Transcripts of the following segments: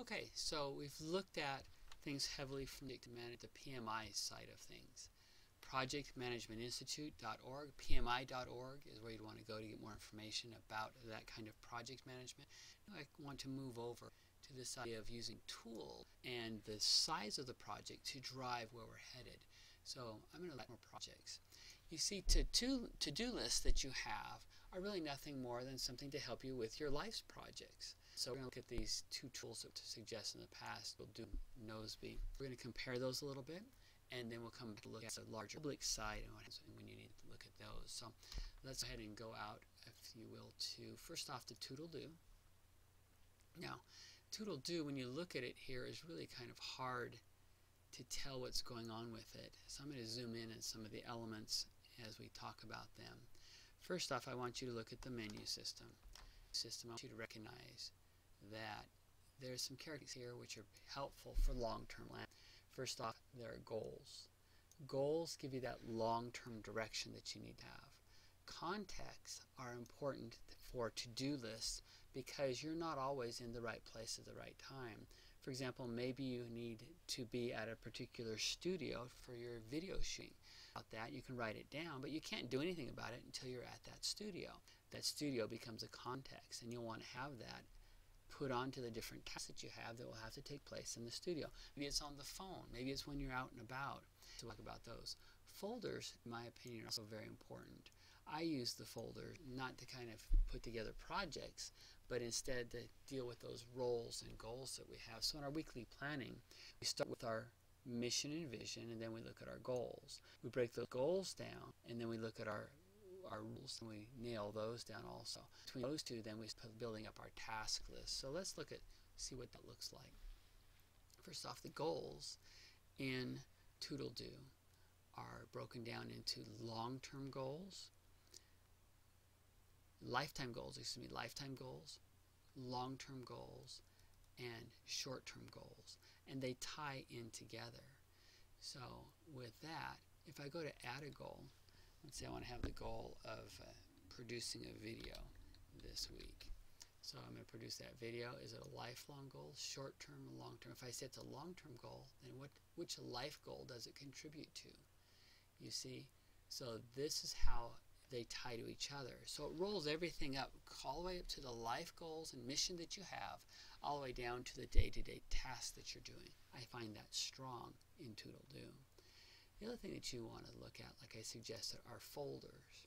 Okay, so we've looked at things heavily from the PMI side of things. Projectmanagementinstitute.org, PMI.org is where you'd want to go to get more information about that kind of project management. I want to move over to this idea of using tools and the size of the project to drive where we're headed. So I'm going to look at more projects. You see, to-do lists that you have are really nothing more than something to help you with your life's projects. So we're going to look at these two tools that to suggest in the past. We'll do Nosby. We're going to compare those a little bit, and then we'll come to look at the larger public side and what happens when you need to look at those. So let's go ahead and go out, if you will, to first off the Toodle-Do. Now, Toodle-Do, when you look at it here, is really kind of hard to tell what's going on with it. So I'm going to zoom in on some of the elements as we talk about them. First off, I want you to look at the menu system. I want you to recognize that there's some characters here which are helpful for long-term planning. First off, there are goals. Goals give you that long-term direction that you need to have. Contexts are important for to-do lists because you're not always in the right place at the right time. For example, maybe you need to be at a particular studio for your video shooting. About that, you can write it down, but you can't do anything about it until you're at that studio. That studio becomes a context, and you'll want to have that put onto the different tasks that you have that will have to take place in the studio. Maybe it's on the phone. Maybe it's when you're out and about. So talk about those. Folders, in my opinion, are also very important. I use the folder not to kind of put together projects, but instead to deal with those roles and goals that we have. So in our weekly planning, we start with our mission and vision, and then we look at our goals. We break those goals down, and then we look at our rules, and we nail those down also. Between those two, then we start building up our task list. So let's see what that looks like. First off, the goals in Toodle-Do are broken down into long-term goals, lifetime goals, long-term goals, and short-term goals. And they tie in together. So with that, if I go to add a goal, let's say I want to have the goal of producing a video this week. So I'm going to produce that video. Is it a lifelong goal, short-term, or long-term? If I set the long-term goal, then which life goal does it contribute to? You see? So this is how they tie to each other. So it rolls everything up, all the way up to the life goals and mission that you have, all the way down to the day-to-day tasks that you're doing. I find that strong in Toodle-Do. The other thing that you want to look at, like I suggested, are folders.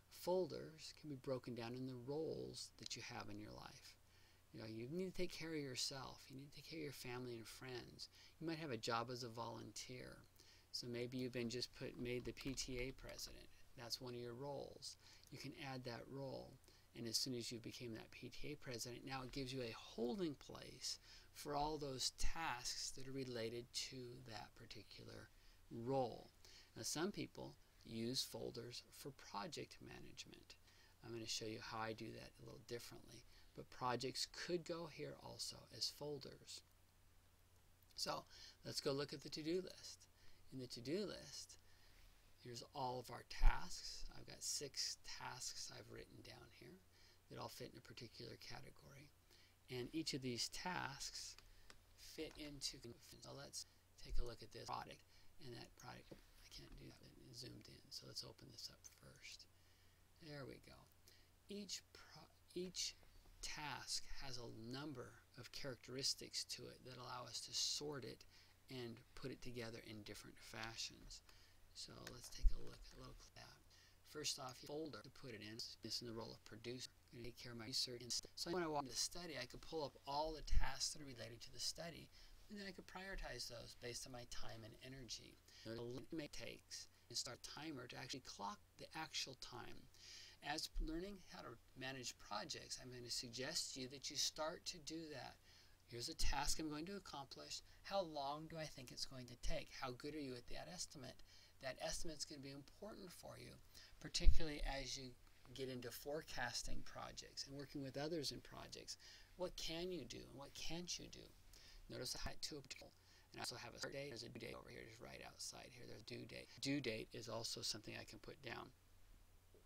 Folders can be broken down in the roles that you have in your life. You know, you need to take care of yourself. You need to take care of your family and friends. You might have a job as a volunteer. So maybe you've been just made the PTA president. That's one of your roles. You can add that role, and as soon as you became that PTA president, now it gives you a holding place for all those tasks that are related to that particular role. Now, some people use folders for project management. I'm going to show you how I do that a little differently, but projects could go here also as folders. So let's go look at the to-do list. In the to-do list, here's all of our tasks. I've got 6 tasks I've written down here that all fit in a particular category. And each of these tasks fit into, so let's take a look at this product. And that product, I can't do that, it's zoomed in. So let's open this up first. There we go. Each task has a number of characteristics to it that allow us to sort it and put it together in different fashions. So let's take a look at that. First off, folder to put it in. This is the role of producer. I'm going to take care of my research. So when I walk into the study, I could pull up all the tasks that are related to the study, and then I could prioritize those based on my time and energy. The limit takes and start a timer to actually clock the actual time. As learning how to manage projects, I'm going to suggest to you that you start to do that. Here's a task I'm going to accomplish. How long do I think it's going to take? How good are you at that estimate? That estimate's going to be important for you, particularly as you get into forecasting projects and working with others in projects. What can you do and what can't you do? Notice I had 2 and I also have a start date. There's a due date over here, just right outside here. There's a due date. Due date is also something I can put down.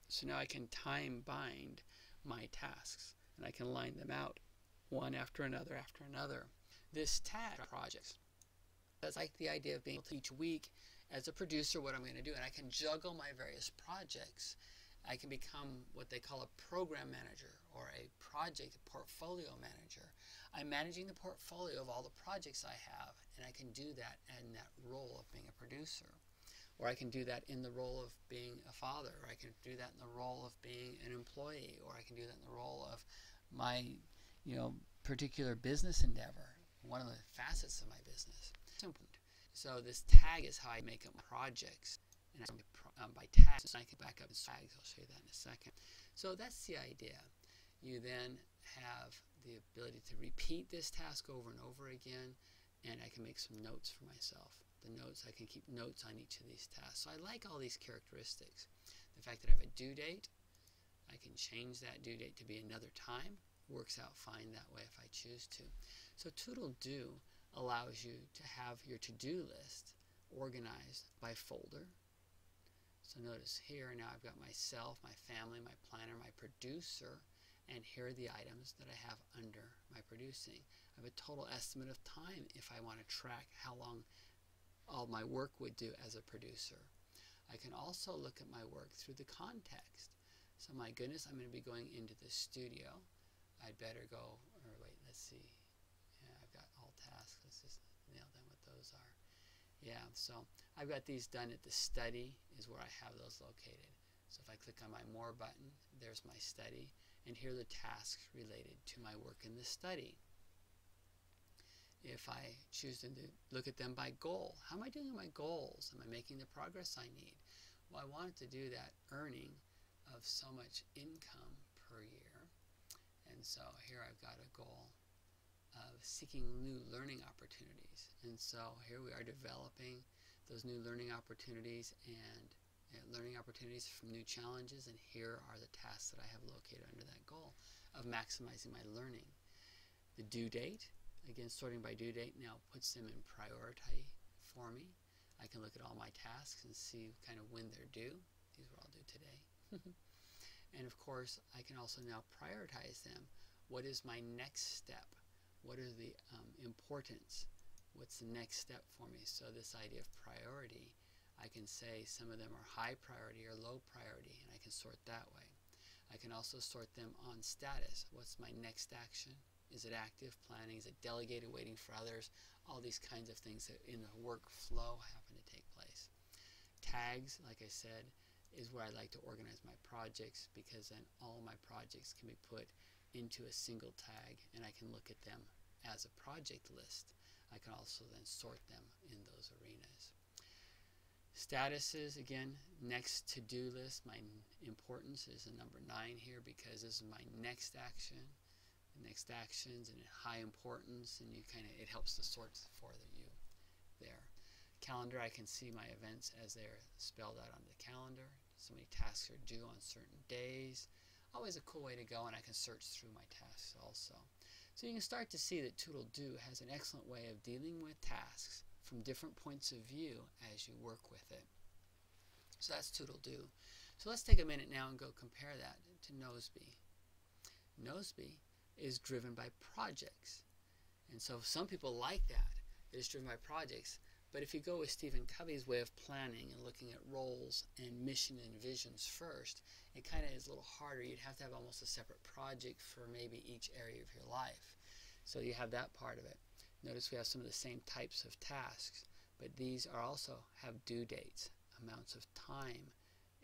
So now I can time bind my tasks, and I can line them out one after another after another. this tag projects. That's like the idea of being able to each week as a producer what I'm going to do, and I can juggle my various projects. I can become what they call a program manager or a project portfolio manager. I'm managing the portfolio of all the projects I have, and I can do that in that role of being a producer. Or I can do that in the role of being a father, or I can do that in the role of being an employee, or I can do that in the role of my particular business endeavor, one of the facets of my business. So this tag is how I make up my projects. And by tags, I can back up in tags. I'll show you that in a second. So that's the idea. You then have the ability to repeat this task over and over again, and I can make some notes for myself. The notes, I can keep notes on each of these tasks. So I like all these characteristics. The fact that I have a due date, I can change that due date to be another time. Works out fine that way if I choose to. So Toodle Do allows you to have your to-do list organized by folder. So notice here now I've got myself, my family, my planner, my producer, and here are the items that I have under my producing. I have a total estimate of time if I want to track how long all my work would do as a producer. I can also look at my work through the context. So my goodness, I'm going to be going into the studio. I'd better go, or wait, let's see. Yeah, I've got all tasks. Let's just nail down what those are. Yeah, so I've got these done at the study is where I have those located. So if I click on my More button, there's my study, and here are the tasks related to my work in the study. If I choose to look at them by goal, how am I doing my goals? Am I making the progress I need? Well, I wanted to do that earning of so much income per year. And so here I've got a goal of seeking new learning opportunities. And so here we are developing those new learning opportunities and learning opportunities from new challenges. And here are the tasks that I have located under that goal of maximizing my learning. The due date, again, sorting by due date now puts them in priority for me. I can look at all my tasks and see kind of when they're due. These were all due today. And of course, I can also now prioritize them. What is my next step? What are the importance? What's the next step for me? So this idea of priority, I can say some of them are high priority or low priority, and I can sort that way. I can also sort them on status. What's my next action? Is it active planning? Is it delegated, waiting for others? All these kinds of things that in the workflow happen to take place. Tags, like I said, is where I like to organize my projects, because then all my projects can be put into a single tag and I can look at them as a project list. I can also then sort them in those arenas. Statuses, again, next to-do list. My importance is the number 9 here because this is my next action. Next actions and high importance, and it helps to sort for you there. Calendar, I can see my events as they're spelled out on the calendar. So many tasks are due on certain days. Always a cool way to go, and I can search through my tasks also. So you can start to see that Toodle Do has an excellent way of dealing with tasks from different points of view as you work with it. So that's Toodle Do. So let's take a minute now and go compare that to Noseby. Noseby is driven by projects. And so some people like that. It's driven by projects. But if you go with Stephen Covey's way of planning and looking at roles and mission and visions first, it kind of is a little harder. You'd have to have almost a separate project for maybe each area of your life. So you have that part of it. Notice we have some of the same types of tasks, but these are also have due dates, amounts of time,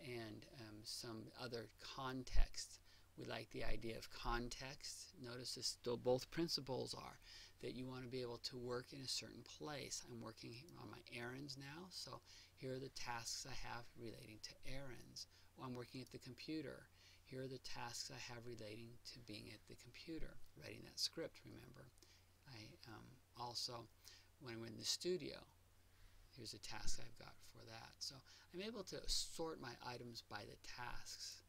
and some other context. We like the idea of context. Notice this, both principles are that you want to be able to work in a certain place. I'm working on my errands now, so here are the tasks I have relating to errands. Or I'm working at the computer. Here are the tasks I have relating to being at the computer, writing that script, remember. Also, when we're in the studio, here's a task I've got for that. So I'm able to sort my items by the tasks,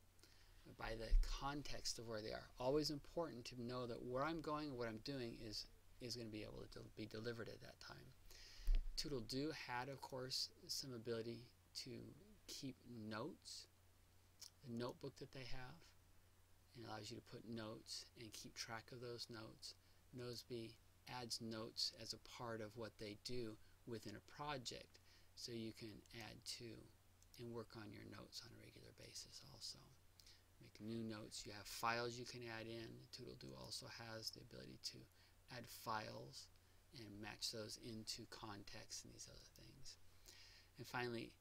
by the context of where they are. Always important to know that where I'm going and what I'm doing is going to be able to be delivered at that time. Toodle Do had, of course, some ability to keep notes. The notebook that they have, it allows you to put notes and keep track of those notes. Noseby adds notes as a part of what they do within a project, so you can add to and work on your notes on a regular basis also. Make new notes. You have files you can add in. ToodleDo also has the ability to add files and match those into context and these other things. And finally,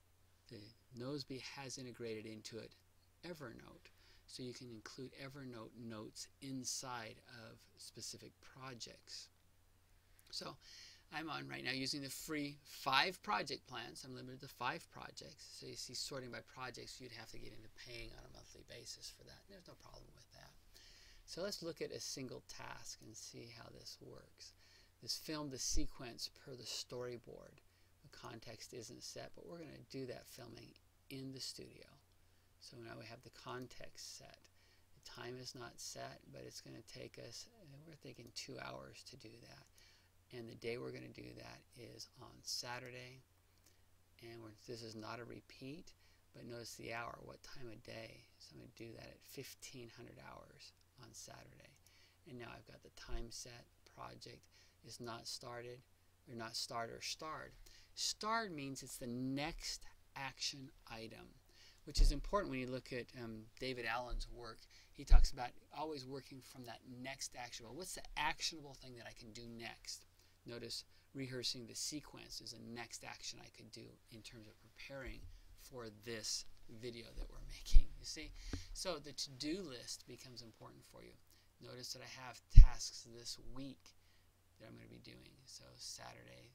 the Nosby has integrated into it Evernote, so you can include Evernote notes inside of specific projects. So I'm on right now using the free 5 project plans. I'm limited to 5 projects. So you see, sorting by projects, you'd have to get into paying on a monthly basis for that. There's no problem with that. So let's look at a single task and see how this works. This film the sequence per the storyboard. The context isn't set, but we're going to do that filming in the studio. So now we have the context set. The time is not set, but it's going to take us, we're thinking 2 hours to do that. And the day we're going to do that is on Saturday. And this is not a repeat, but notice the hour, what time of day. So I'm going to do that at 1500 hours on Saturday. And now I've got the time set. Project is not started, or not start or starred. Starred means it's the next action item, which is important when you look at David Allen's work. He talks about always working from that next actionable. What's the actionable thing that I can do next? Notice rehearsing the sequence is the next action I could do in terms of preparing for this video that we're making. You see? So the to-do list becomes important for you. Notice that I have tasks this week that I'm going to be doing. So Saturday.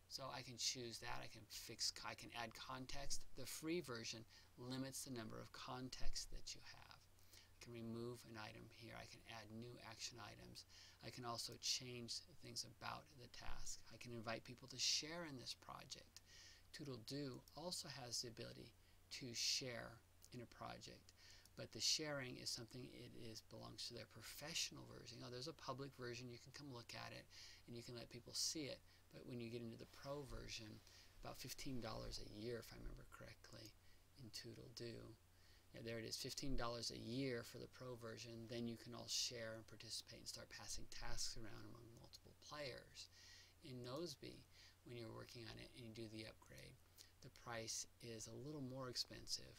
So I can choose that. I can add context. The free version limits the number of contexts that you have. I can remove an item here. I can add new action items. I can also change things about the task. I can invite people to share in this project. ToodleDo also has the ability to share in a project, but the sharing is something belongs to their professional version. There's a public version. You can come look at it and you can let people see it. But when you get into the pro version, about $15 a year, if I remember correctly, in ToodleDo. Yeah, there it is, $15 a year for the pro version. Then you can all share and participate and start passing tasks around among multiple players. In Nosby, when you're working on it and you do the upgrade, the price is a little more expensive.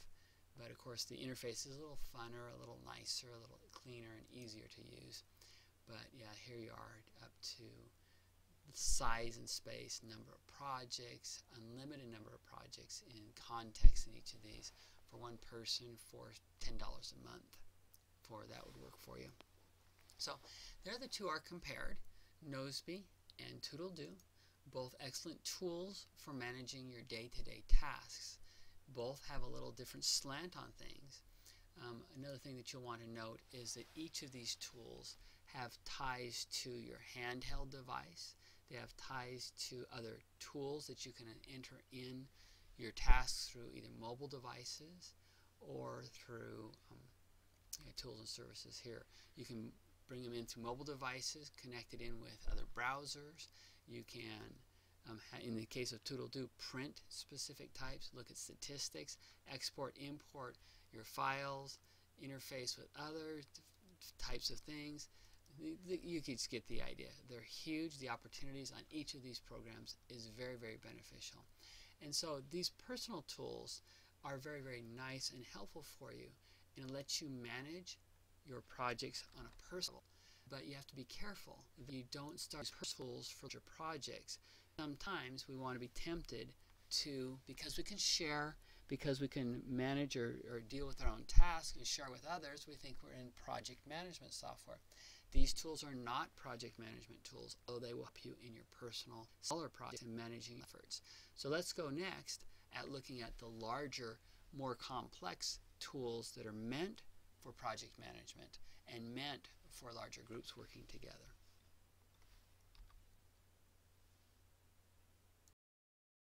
But of course, the interface is a little funner, a little nicer, a little cleaner and easier to use. But yeah, here you are up to size and space, number of projects, unlimited number of projects in context in each of these for one person for $10 a month. That would work for you. So there the two are compared, Nosby and ToodleDo, both excellent tools for managing your day-to-day tasks. Both have a little different slant on things. Another thing that you'll want to note is that each of these tools have ties to your handheld device. They have ties to other tools that you can enter in your tasks through either mobile devices or through tools and services here. You can bring them into mobile devices, connect it in with other browsers. You can, in the case of ToodleDo, print specific types, look at statistics, export, import your files, interface with other types of things. You can just get the idea. They're huge. The opportunities on each of these programs is very, very beneficial. And so these personal tools are very, very nice and helpful for you, and it lets you manage your projects on a personal level. But you have to be careful that you don't start tools for your projects. Sometimes we want to be tempted to, because we can share, because we can manage or deal with our own tasks and share with others, we think we're in project management software. These tools are not project management tools, although they will help you in your personal smaller projects and managing efforts. So let's go next at looking at the larger, more complex tools that are meant for project management and meant for larger groups working together.